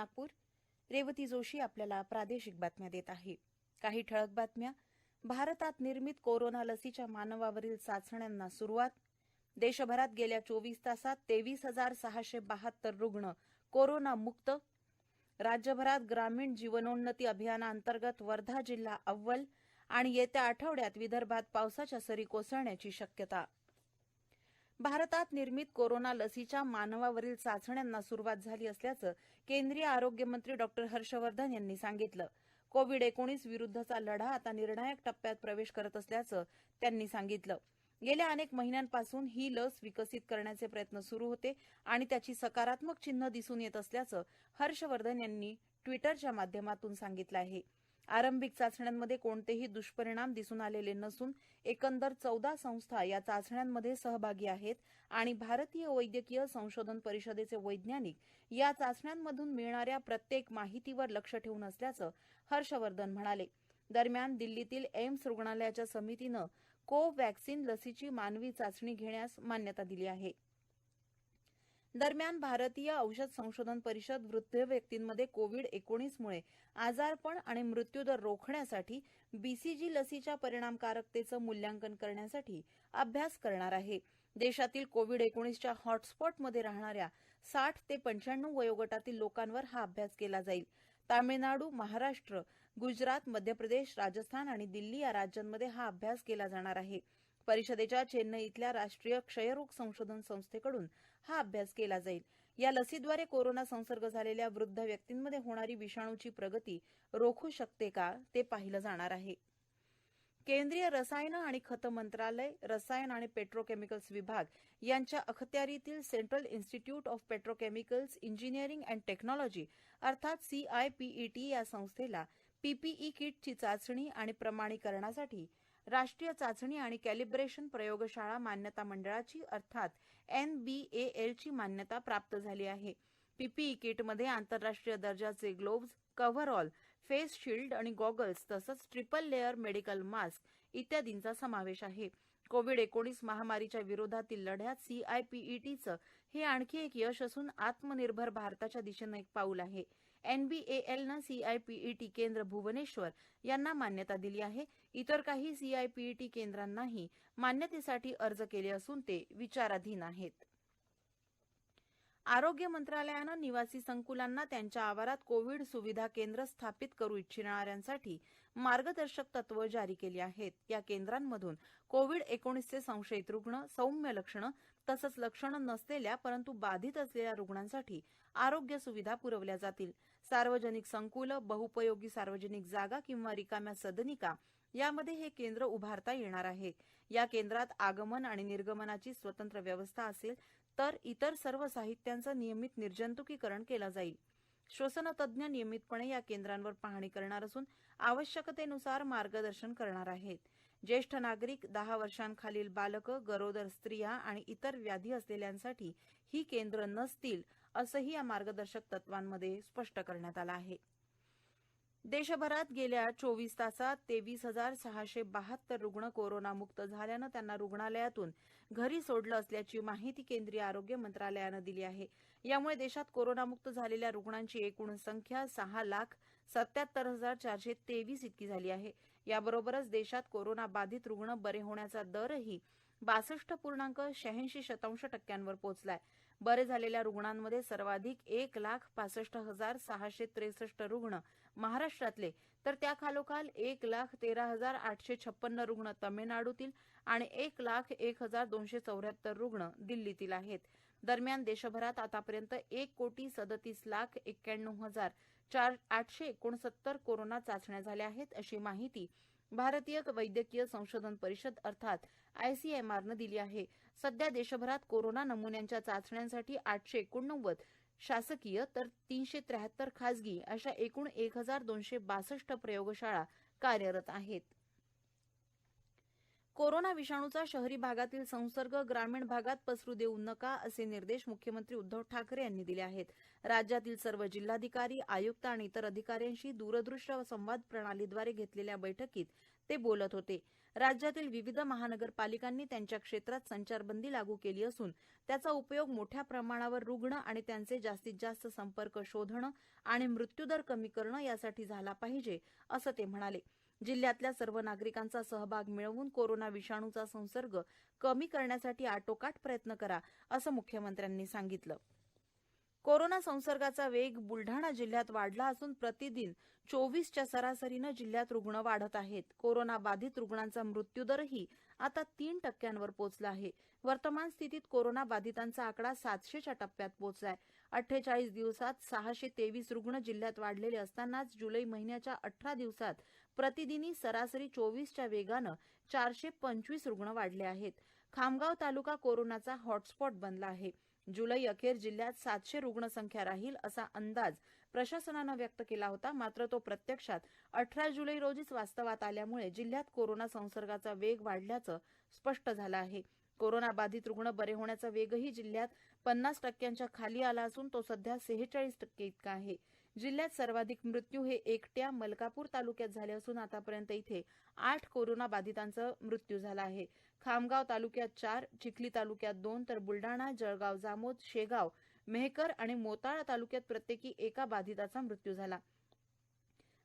नागपूर. रेवती जोशी आपल्याला प्रादेशिक बातम्या देत आहे. काही ठळक बातम्या. भारतात निर्मित कोरोना लसीच्या मानवावरील चाचण्यांना सुरुवात. देशभरात गेल्या 24 तासात 23,672 रुग्ण कोरोना मुक्त. राज्यभरात ग्रामीण जीवनोन्नती अभियानांतर्गत वर्धा जिल्हा अव्वल. आणि येत्या आठवड्यात विदर्भात पावसाच्या सरी कोसळण्याची शक्यता. भारतात निर्मित कोरोना लसीच्या मानवावरील चाचण्यांना सुरुवात झाली असल्याचं केंद्रीय आरोग्य मंत्री डॉक्टर हर्षवर्धन यांनी सांगितलं. कोविड-19 विरुद्धचा लढा आता निर्णायक टप्प्यात प्रवेश करत असल्याचं त्यांनी सांगितलं. गेल्या अनेक महिन्यांपासून ही लस विकसित करण्याचे प्रयत्न सुरू होते आणि त्याची सकारात्मक चिन्ह दिसून येत असल्याचं हर्षवर्धन यांनी ट्विटरच्या माध्यमातून सांगितलं आहे. आरंभिक चाचण्यांमध्ये कोणतेही दुष्परिणाम दिसून आलेले नसून एकंदर 14 संस्था या चाचण्यांमध्ये सहभागी आहेत आणि भारतीय वैद्यकीय संशोधन परिषदेचे वैज्ञानिक या चाचण्यांमधून मिळणाऱ्या प्रत्येक माहितीवर लक्ष ठेवून असल्याचं हर्षवर्धन म्हणाले. दरम्यान दिल्लीतील एम्स रुग्णालयाच्या समितीनं कोवॅक्सिन लसीची मानवी चाचणी घेण्यास मान्यता दिली आहे. दरम्यान भारतीय औषध संशोधन परिषद वृद्ध व्यक्तींमध्ये कोविड-19 मुळे आजारपण आणि मृत्यूदर रोखण्यासाठी बीसीजी लसीच्या परिणामकारकतेचं मूल्यांकन करण्यासाठी अभ्यास करणार आहे. देशातील कोविड-19च्या हॉटस्पॉटमध्ये राहणाऱ्या 60 ते 95 वयोगटातील लोकांवर हा अभ्यास केला जाईल. तामिळनाडू, महाराष्ट्र, गुजरात, मध्य प्रदेश, राजस्थान आणि दिल्ली या राज्यांमध्ये हा अभ्यास केला जाणार आहे. परिषदेच्या चेन्नई इथल्या राष्ट्रीय क्षयरोग संशोधन संस्थेकडून हा अभ्यास केला जाईल. या लसीद्वारे कोरोना संसर्ग झालेल्या वृद्ध व्यक्तींमध्ये होणारी विषाणूची प्रगती रोखू शकते का ते पाहिलं जाणार आहे. केंद्रीय रसायन आणि खत मंत्रालय, रसायन आणि पेट्रोकेमिकल्स विभाग यांच्या अखत्यारीतील central institute of petrochemicals engineering and technology अर्थात CIPET या संस्थेला PPE किटची चाचणी आणि प्रमाणीकरणासाठी राष्ट्रीय चाचणी आणि कॅलिब्रेशन प्रयोगशाळा मान्यता मंडळाची अर्थात NBAL ची मान्यता प्राप्त झाली आहे. PPE किटमध्ये आंतरराष्ट्रीय दर्जाचे ग्लोव्ज, कव्हरऑल, फेस शील्ड आणि गॉगल्स तसंच ट्रिपल लेअर मेडिकल मास्क इत्यादींचा समावेश आहे. कोविड-19 महामारीच्या विरोधातील लढ्यात CIPETचं हे आणखी एक यश असून आत्मनिर्भर भारताच्या दिशेनं एक पाऊल आहे. NBALनं CIPET केंद्र भुवनेश्वर यांना मान्यता दिली आहे. इतर काही CIPET केंद्रांनाही मान्यतेसाठी अर्ज केले असून ते विचाराधीन आहेत. आरोग्य मंत्रालयानं निवासी संकुलांना त्यांच्या आवारात कोविड सुविधा केंद्र स्थापित करू इच्छिणाऱ्यांसाठी मार्गदर्शक तत्व जारी केली आहेत. या केंद्रांमधून कोविड-19चे संशयित रुग्ण, सौम्य लक्षणं तसंच लक्षणं नसलेल्या परंतु बाधित असलेल्या रुग्णांसाठी आरोग्य सुविधा पुरवल्या जातील. सार्वजनिक संकुलं, बहुपयोगी सार्वजनिक जागा किंवा रिकाम्या सदनिका यामध्ये हे केंद्र उभारता येणार आहे. या केंद्रात आगमन आणि निर्गमनाची स्वतंत्र व्यवस्था असेल तर इतर सर्व साहित्यांचं नियमित निर्जंतुकीकरण केलं जाईल. श्वसनतज्ञ नियमितपणे या केंद्रांवर पाहणी करणार असून आवश्यकतेनुसार मार्गदर्शन करणार आहेत. ज्येष्ठ नागरिक, 10 वर्षांखालील बालकं, गरोदर स्त्रिया आणि इतर व्याधी असलेल्यांसाठी ही केंद्र नसतील असंही या मार्गदर्शक तत्वांमध्ये स्पष्ट करण्यात आलं आहे. देशभरात गेल्या 24 तासात 23,672 रुग्ण कोरोनामुक्त झाल्यानं त्यांना रुग्णालयातून घरी सोडलं असल्याची माहिती केंद्रीय आरोग्य मंत्रालयानं दिली आहे. यामुळे देशात कोरोनामुक्त झालेल्या रुग्णांची एकूण संख्या 6,77,423 इतकी झाली आहे. याबरोबरच देशात कोरोना बाधित रुग्ण बरे होण्याचा दरही 62.86% पोहोचलाय. बरे झालेल्या रुग्णांमध्ये सर्वाधिक 1,65,663 रुग्ण महाराष्ट्रातले तर त्याखालोखाल 1,13,856 रुग्ण तमिळनाडूतील आणि 1,01,274 रुग्ण दिल्लीतील आहेत. दरम्यान देशभरात आतापर्यंत 1,37,91,869 कोरोना चाचण्या झाल्या आहेत अशी माहिती भारतीय वैद्यकीय संशोधन परिषद अर्थात ICMRनं दिली आहे. सध्या देशभरात कोरोना नमुन्यांच्या चाचण्यांसाठी 889 शासकीय तर 373 खासगी अशा एकूण 1,262 प्रयोगशाळा कार्यरत आहेत. कोरोना विषाणूचा शहरी भागातील संसर्ग ग्रामीण भागात पसरू देऊ नका असे निर्देश मुख्यमंत्री उद्धव ठाकरे यांनी दिले आहेत. राज्यातील सर्व जिल्हाधिकारी, आयुक्त आणि इतर अधिकाऱ्यांशी दूरदृश्य संवाद प्रणालीद्वारे घेतलेल्या बैठकीत ते बोलत होते. राज्यातील विविध महानगरपालिकांनी त्यांच्या क्षेत्रात संचारबंदी लागू केली असून त्याचा उपयोग मोठ्या प्रमाणावर रुग्ण आणि त्यांचे जास्तीत जास्त संपर्क शोधणे आणि मृत्यूदर कमी करणे यासाठी झाला पाहिजे असं ते म्हणाले. जिल्ह्यातल्या सर्व नागरिकांचा सहभाग मिळवून कोरोना विषाणूचा संसर्ग कमी करण्यासाठी आटोकाट प्रयत्न करा असं मुख्यमंत्र्यांनी सांगितलं. कोरोना संसर्गाचा वेग बुलढाणा जिल्ह्यात वाढला असून प्रतिदिन 24च्या सरासरीनं जिल्ह्यात रुग्ण वाढत आहेत. कोरोना बाधित रुग्णांचा मृत्यूदरही आता 3% पोहोचला आहे. वर्तमान स्थितीत कोरोना बाधितांचा आकडा 700च्या टप्प्यात पोहोचलाय. 48 दिवसात 623 रुग्ण जिल्ह्यात वाढलेले असतानाच जुलै महिन्याच्या 18 दिवसात प्रतिदिनी सरासरी 24च्या वेगानं 425 रुग्ण वाढले आहेत. खामगाव तालुका कोरोनाचा हॉटस्पॉट बनला आहे. जुलै अखेर जिल्ह्यात 700 रुग्णसंख्या राहील असा अंदाज प्रशासनानं व्यक्त केला होता. मात्र तो प्रत्यक्षात 18 जुलै रोजीच वास्तवात आल्यामुळे जिल्ह्यात कोरोना संसर्गाचा वेग वाढल्याचं स्पष्ट झालं आहे. कोरोना बाधित रुग्ण बरे होण्याचा वेगही जिल्ह्यात 50%च्या खाली आला असून तो सध्या 46% इतका आहे. जिल्ह्यात सर्वाधिक मृत्यू हे एकट्या मलकापूर तालुक्यात झाले असून आतापर्यंत इथे 8 कोरोना बाधितांचा मृत्यू झाला आहे. खामगाव तालुक्यात 4, चिखली तालुक्यात 2 तर बुलढाणा, जळगाव, जामोद, शेगाव, मेहकर आणि मोताळा तालुक्यात प्रत्येकी एका बाधिताचा मृत्यू झाला.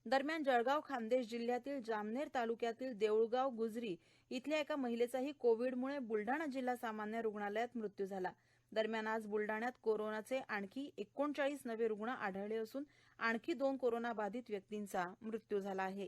दरम्यान जळगाव खान्देश जिल्ह्यातील जामनेर तालुक्यातील देऊळगाव गुजरी इथल्या एका महिलेचाही कोविडमुळे बुलढाणा जिल्हा सामान्य रुग्णालयात मृत्यू झाला. दरम्यान आज बुलढाण्यात कोरोनाचे आणखी 39 नवे रुग्ण आढळले असून आणखी 2 कोरोना बाधित व्यक्तींचा मृत्यू झाला आहे.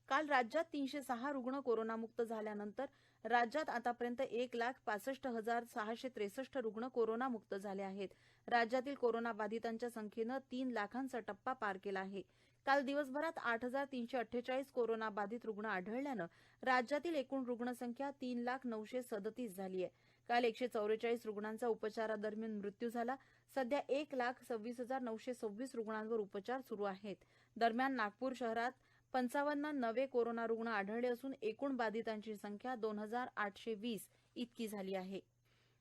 काल राज्यात 306 रुग्ण कोरोनामुक्त झाल्यानंतर राज्यात आतापर्यंत 1,65,663 रुग्ण कोरोनामुक्त झाले आहेत. राज्यातील कोरोना बाधितांच्या संख्येनं 3 लाखांचा टप्पा पार केला आहे. काल दिवसभरात 8,348 कोरोना बाधित रुग्ण आढळल्यानं राज्यातील एकूण रुग्णसंख्या 3,09,37 झाली आहे. काल 144 रुग्णांचा उपचारादरम्यान मृत्यू झाला. सध्या 1,26,926 रुग्णांवर उपचार सुरू आहेत. दरम्यान नागपूर शहरात 55 नवे कोरोना रुग्ण आढळले असून एकूण बाधितांची संख्या 2,820 इतकी झाली आहे.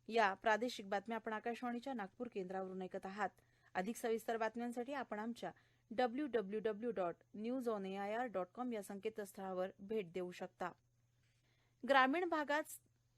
या प्रादेशिक बातम्या आपण आकाशवाणीच्या नागपूर केंद्रावरून ऐकत आहात. अधिक सविस्तर बातम्यांसाठी आपण आमच्या www.newsonair.com या संकेतस्थळावर भेट देऊ शकता. ग्रामीण भागात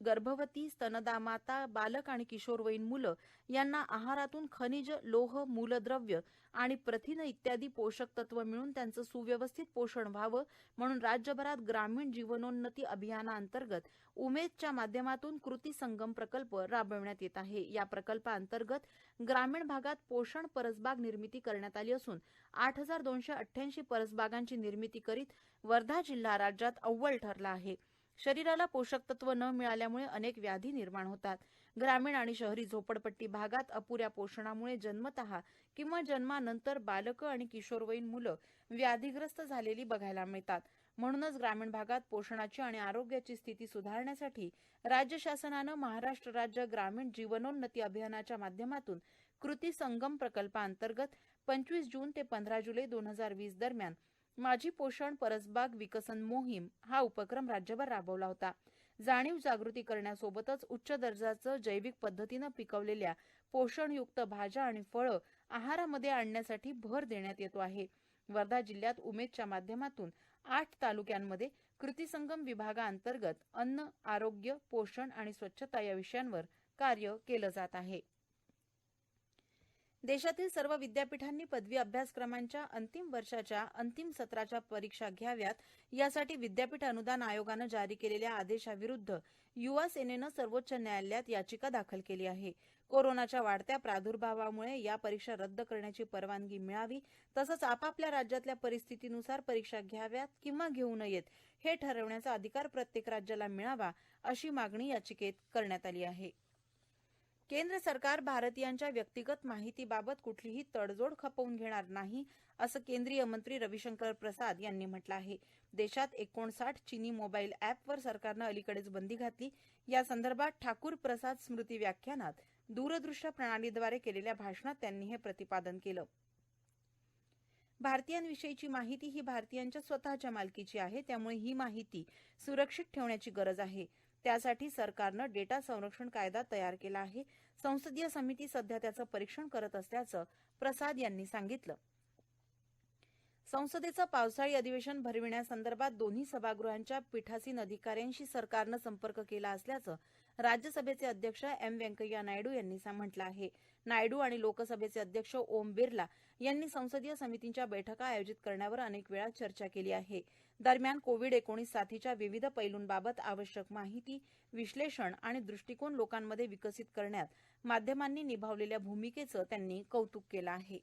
गर्भवती, स्तनदामाता, बालक आणि किशोरवयीन मुलं यांना आहारातून खनिज, लोह, मूलद्रव्य आणि प्रथिने इत्यादी पोषक तत्व मिळून त्यांचं सुव्यवस्थित पोषण व्हावं म्हणून राज्यभरात ग्रामीण जीवनोन्नती अभियानाअंतर्गत उमेदच्या माध्यमातून कृती संगम प्रकल्प राबविण्यात येत आहे. या प्रकल्पाअंतर्गत ग्रामीण भागात पोषण परसबाग निर्मिती करण्यात आली असून 8,288 परसबागांची निर्मिती करीत वर्धा जिल्हा राज्यात अव्वल ठरला आहे. शरीराला पोषक तत्व न मिळाल्यामुळे अनेक व्याधी निर्माण होतात. ग्रामीण आणि शहरी झोपडपट्टी भागात अपुऱ्या पोषणामुळे जन्मतः किंवा जन्मानंतर बालकं आणि किशोरवयीन मुलं व्याधीग्रस्त झालेली बघायला मिळतात. म्हणूनच ग्रामीण भागात पोषणाची आणि आरोग्याची स्थिती सुधारण्यासाठी राज्य शासनानं महाराष्ट्र राज्य ग्रामीण जीवनोन्नती अभियानाच्या माध्यमातून कृती संगम प्रकल्पाअंतर्गत 25 जून ते 15 जुलै 2020 दरम्यान माझी पोषण परसबाग विकसन मोहीम हा उपक्रम राज्यभर राबवला होता. जाणीव जागृती करण्यासोबतच उच्च दर्जाचं जैविक पद्धतीनं पिकवलेल्या पोषणयुक्त भाज्या आणि फळं आहारामध्ये आणण्यासाठी भर देण्यात येतो आहे. वर्धा जिल्ह्यात उमेदच्या माध्यमातून 8 तालुक्यांमध्ये कृती संगम विभागाअंतर्गत अन्न, आरोग्य, पोषण आणि स्वच्छता या विषयांवर कार्य केलं जात आहे. देशातील सर्व विद्यापीठांनी पदवी अभ्यासक्रमांच्या अंतिम वर्षाच्या अंतिम सत्राच्या परीक्षा घ्याव्यात यासाठी विद्यापीठ अनुदान आयोगानं जारी केलेल्या आदेशाविरुद्ध युवा सेनेनं सर्वोच्च न्यायालयात याचिका दाखल केली आहे. कोरोनाच्या वाढत्या प्रादुर्भावामुळे या परीक्षा रद्द करण्याची परवानगी मिळावी तसंच आपापल्या राज्यातल्या परिस्थितीनुसार परीक्षा घ्याव्यात किंवा घेऊ नयेत हे ठरवण्याचा अधिकार प्रत्येक राज्याला मिळावा अशी मागणी याचिकेत करण्यात आली आहे. केंद्र सरकार भारतीयांच्या व्यक्तिगत माहितीबाबत कुठलीही तडजोड खपवून घेणार नाही असं केंद्रीय मंत्री रविशंकर प्रसाद यांनी म्हटलं आहे. देशात 59 चीनी मोबाईल ॲपवर सरकारनं अलीकडेच बंदी घातली. या संदर्भात ठाकूर प्रसाद स्मृती व्याख्यानात दूरदृश्य प्रणालीद्वारे केलेल्या भाषणात त्यांनी हे प्रतिपादन केलं. भारतीयांविषयीची माहिती ही भारतीयांच्या स्वतःच्या मालकीची आहे, त्यामुळे ही माहिती सुरक्षित ठेवण्याची गरज आहे. त्यासाठी सरकारनं डेटा संरक्षण कायदा तयार केला आहे. संसदीय समिती सध्या त्याचं परीक्षण करत असल्याचं प्रसाद यांनी सांगितलं. संसदेचं पावसाळी अधिवेशन भरविण्यासंदर्भात दोन्ही सभागृहांच्या पीठासीन अधिकाऱ्यांशी सरकारनं संपर्क केला असल्याचं राज्यसभेचे अध्यक्ष एम व्यंकय्या नायडू यांनी म्हटलं आहे. नायडू आणि लोकसभेचे अध्यक्ष ओम बिर्ला यांनी संसदीय समितींच्या बैठका आयोजित करण्यावर अनेक वेळा चर्चा केली आहे. दरम्यान कोविड-19 साथीच्या विविध पैलूंबाबत आवश्यक माहिती, विश्लेषण आणि दृष्टिकोन लोकांमध्ये विकसित करण्यात माध्यमांनी निभावलेल्या भूमिकेचं त्यांनी कौतुक केलं आहे.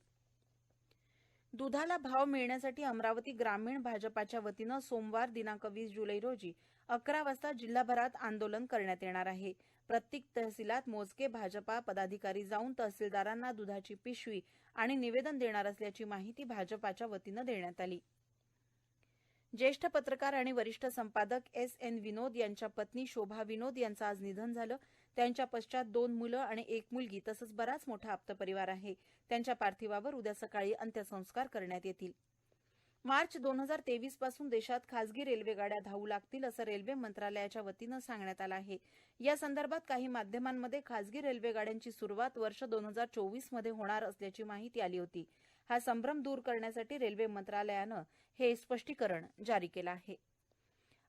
दुधाला भाव मिळण्यासाठी अमरावती ग्रामीण भाजपाच्या वतीनं सोमवार दिनांक 20 जुलै रोजी 11 वाजता जिल्हाभरात आंदोलन करण्यात येणार आहे. प्रत्येक तहसीलात मोजके भाजपा पदाधिकारी जाऊन तहसीलदारांना दुधाची पिशवी आणि निवेदन देणार असल्याची माहिती भाजपाच्या वतीनं देण्यात आली. ज्येष्ठ पत्रकार आणि वरिष्ठ संपादक S.N. विनोद यांच्या पत्नी शोभा विनोद यांचं आज निधन झालं. त्यांच्या पश्चात 2 मुलं आणि 1 मुलगी तसंच बराच मोठा आप्तपरिवार आहे. त्यांच्या पार्थिवावर उद्या सकाळी अंत्यसंस्कार करण्यात येतील. मार्च 2023 पासून देशात खासगी रेल्वेगाड्या धावू लागतील असं रेल्वे मंत्रालयाच्या वतीनं सांगण्यात आलं आहे. या संदर्भात काही माध्यमांमध्ये खासगी रेल्वेगाड्यांची सुरुवात वर्ष 2024 मध्ये होणार असल्याची माहिती आली होती. हा संभ्रम दूर करण्यासाठी रेल्वे मंत्रालयानं हे स्पष्टीकरण जारी केलं आहे.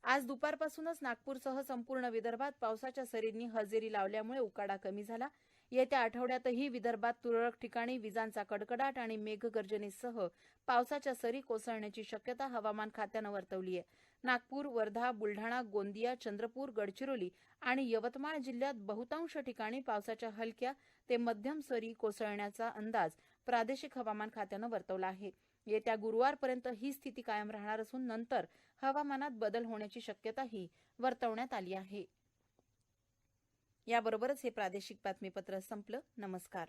आज दुपारपासूनच नागपूरसह संपूर्ण विदर्भात पावसाच्या सरींनी हजेरी लावल्यामुळे उकाडा कमी झाला. येत्या आठवड्यातही विदर्भात तुरळक ठिकाणी विजांचा कडकडाट आणि मेघगर्जनेसह पावसाच्या सरी कोसळण्याची शक्यता हवामान खात्यानं वर्तवली आहे. नागपूर, वर्धा, बुलढाणा, गोंदिया, चंद्रपूर, गडचिरोली आणि यवतमाळ जिल्ह्यात बहुतांश ठिकाणी पावसाच्या हलक्या ते मध्यम सरी कोसळण्याचा अंदाज प्रादेशिक हवामान खात्यानं वर्तवला आहे. येत्या गुरुवारपर्यंत ही स्थिती कायम राहणार असून नंतर हवामानात बदल होण्याची शक्यताही वर्तवण्यात आली आहे. याबरोबरच हे प्रादेशिक बातमीपत्र संपलं. नमस्कार.